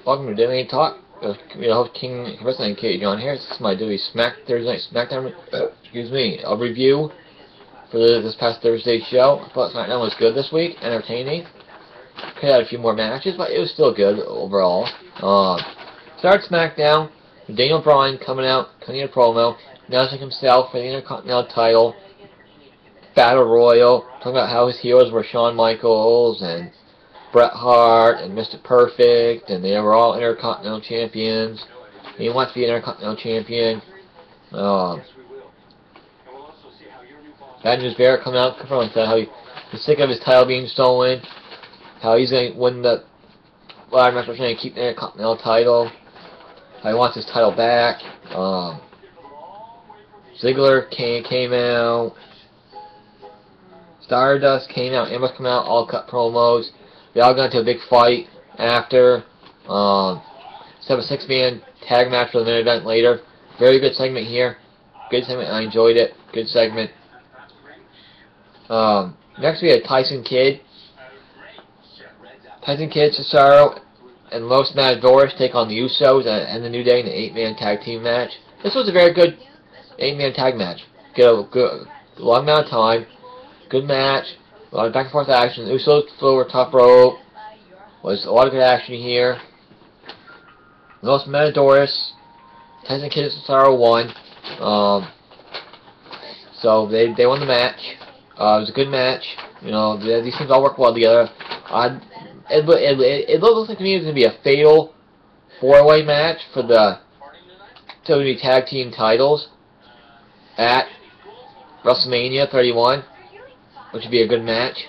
Welcome to WWE Talk. Your host King Wrestling Kate John here. This is my WWE Thursday Night Smackdown. Excuse me, a review for this past Thursday show. I thought Smackdown was good this week, entertaining. Could have had a few more matches, but it was still good overall. Started Smackdown. Daniel Bryan coming out, cutting a promo, announcing himself for the Intercontinental title. Battle Royal, talking about how his heroes were Shawn Michaels and Bret Hart and Mr. Perfect, and they were all Intercontinental champions. He wants to be Intercontinental champion. Bad News Barrett coming out and saying how he's sick of his title being stolen, how he's going to win the ladder match, trying to keep the Intercontinental title, how he wants his title back. Ziggler came out. Stardust came out. Emma came out. All cut promos. They all got into a big fight after. Set up a six-man tag match for the main event later. Very good segment here. Good segment. I enjoyed it. Good segment. Next we had Tyson Kidd. Tyson Kidd, Cesaro, and Los Matadores take on the Usos and the New Day in an 8-man tag team match. This was a very good 8-man tag match. Get a good long amount of time. Good match. A lot of back and forth action. The Usos flew over top rope. Was a lot of good action here. Los Matadores, Tyson Kidd and Cesaro won. So they won the match. It was a good match. You know, these teams all work well together. It looks like to me it's going to be a fatal 4-way match for the WWE Tag Team titles at WrestleMania 31. Which would be a good match.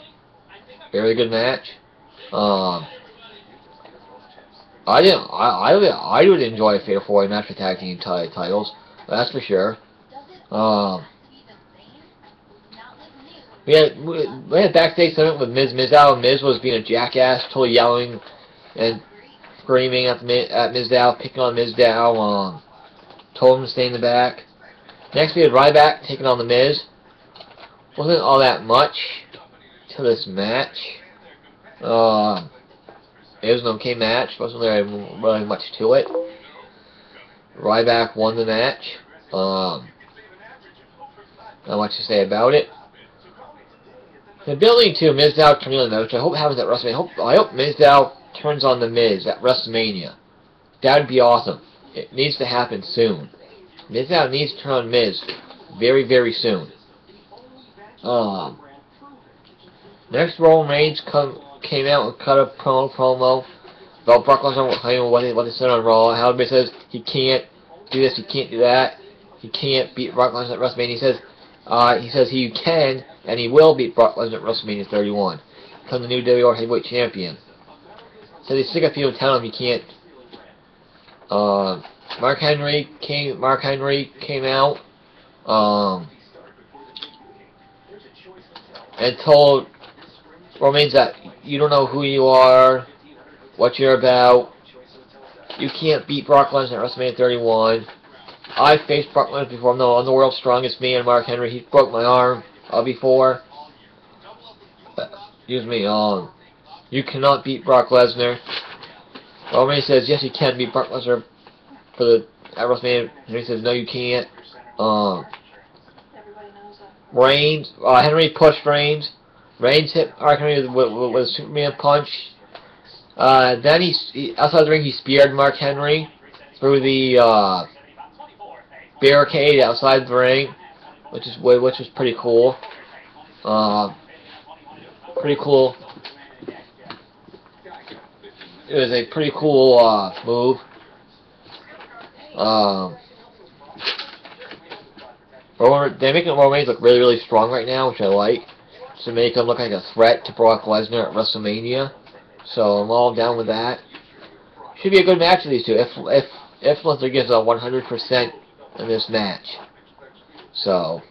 Very good match. I would enjoy a fatal 4-way match for tag team titles. That's for sure. We had a backstage segment with Mizdow. Miz was being a jackass, totally yelling and screaming at Mizdow, picking on Mizdow. Told him to stay in the back. Next we had Ryback taking on the Miz. Wasn't all that much to this match. It was an okay match. Wasn't really much to it. Ryback won the match. Not much to say about it. The ability to Mizdow turning on the Miz, which I hope happens at WrestleMania. I hope Mizdow turns on the Miz at WrestleMania. That would be awesome. It needs to happen soon. Mizdow needs to turn on Miz very, very soon. Next, Roman Reigns came out and cut a promo about Brock Lesnar, what they said on Raw. How everybody says he can't do this, he can't do that, he can't beat Brock Lesnar at WrestleMania. He says he can and he will beat Brock Lesnar at WrestleMania 31. Become the new WWE Heavyweight Champion. So he's sick of people telling him he can't. Mark Henry came out. And told Roman Reigns that you don't know who you are, what you're about. You can't beat Brock Lesnar at WrestleMania 31. I faced Brock Lesnar before. I'm the world's strongest man, Mark Henry. He broke my arm before. Excuse me. You cannot beat Brock Lesnar. Roman Reigns says yes, you can beat Brock Lesnar at WrestleMania. Henry says no, you can't. Henry pushed Reigns. Reigns hit Mark Henry with a Superman punch. Then outside the ring he speared Mark Henry through the barricade outside the ring, which was pretty cool. Pretty cool. It was a pretty cool move. They're making Roman Reigns look really, really strong right now, which I like. To make him look like a threat to Brock Lesnar at WrestleMania. So I'm all down with that. Should be a good match of these two. If Lesnar gives a 100% in this match. So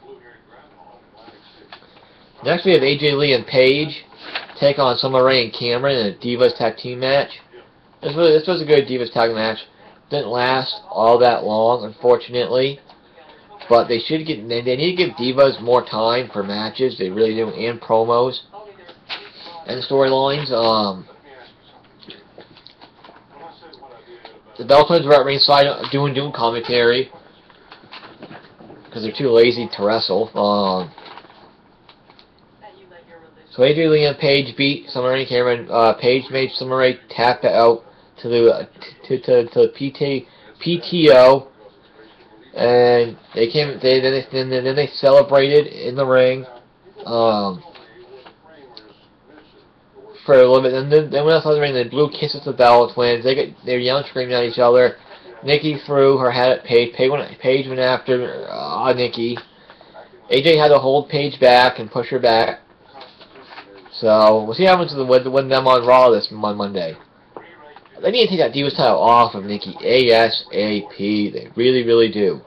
next we have AJ Lee and Paige take on Summer Rae and Cameron in a Divas Tag Team match. This was a good Divas Tag match. Didn't last all that long, unfortunately. But they need to give Divas more time for matches. They really do, and promos and storylines. the Bell Twins were at ringside doing commentary because they're too lazy to wrestle. So Adrian Page beat Summer Rae Cameron. Page made Summer Rae tap out to the PTO, and they came. Then they celebrated in the ring for a little bit. And then when outside the ring, they blew kisses to the Bell Twins. They were yelling, screaming at each other. Nikki threw her hat at Paige. Paige went after Nikki. AJ had to hold Paige back and push her back. So we'll see what happens with them on Raw this Monday. They need to take that Divas title off of Nikki ASAP. They really, really do.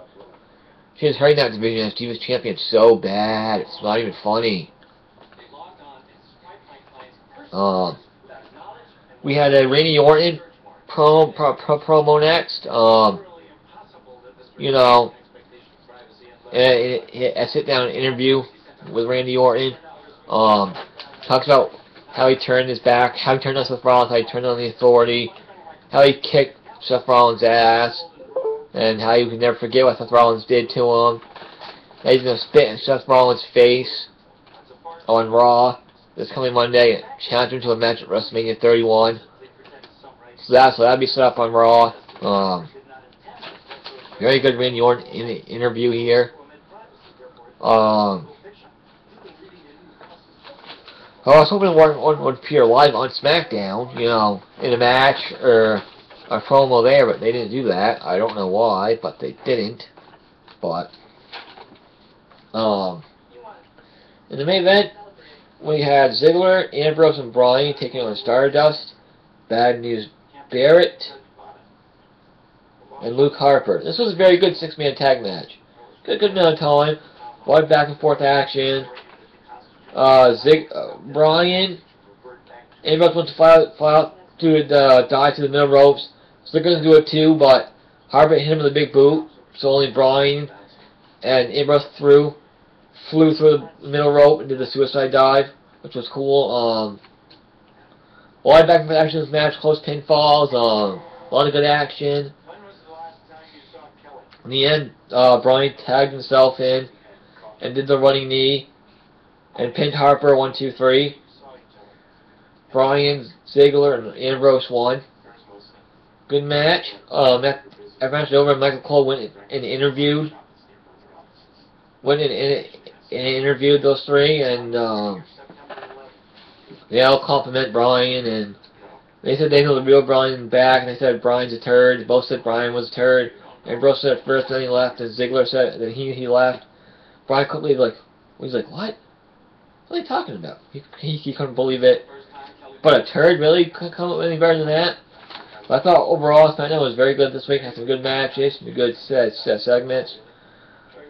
She is hurting that division as Divas champion so bad. It's not even funny. We had a Randy Orton promo next. You know, a sit-down interview with Randy Orton. Talks about how he turned his back, how he turned on Seth Rollins, how he turned on the Authority, how he kicked Seth Rollins' ass, and how you can never forget what Seth Rollins did to him. And he's going to spit in Seth Rollins' face on Raw this coming Monday and challenge him to a match at WrestleMania 31. So that'll be set up on Raw. Very good Randy Orton interview here. I was hoping Orton would appear live on Smackdown, you know, in a match or a promo there, but they didn't do that. I don't know why, but they didn't. But in the main event, we had Ziggler, Ambrose, and Bryan taking on Stardust, Bad News Barrett, and Luke Harper. This was a very good six-man tag match. Good amount of time. A lot of back and forth action. Bryan, Ambrose wants to fly out to dive to the middle ropes. Ziggler's going to do it too, but Harper hit him with a big boot, so only Bryan and Ambrose flew through the middle rope and did the suicide dive, which was cool. A lot of back and forth action in this match, close pinfalls, a lot of good action. In the end, Bryan tagged himself in and did the running knee and pinned Harper 1, 2, 3. Bryan, Ziggler, and Ambrose won. Good match. After the match was over, Michael Cole went and interviewed. Interviewed those three, and they all compliment Bryan, and they said they know the real Bryan back, and they said Bryan's a turd. Both said Bryan was a turd. Ambrose said it first, then he left, and Ziggler said that he left. Bryan couldn't believe, he's like, what? What are they talking about? He couldn't believe it. But a turd really couldn't come up with any better than that. But I thought overall SmackDown was very good this week. Had some good matches, some good segments.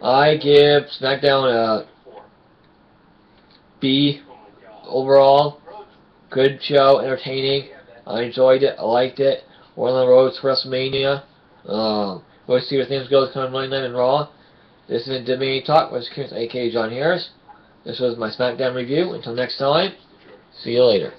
I give SmackDown a B overall. Good show, entertaining. I enjoyed it. I liked it. We're on the road to WrestleMania. We'll see where things go this coming Monday night in Raw. This has been WWE Talk with aka John Harris. This was my SmackDown review. Until next time, see you later.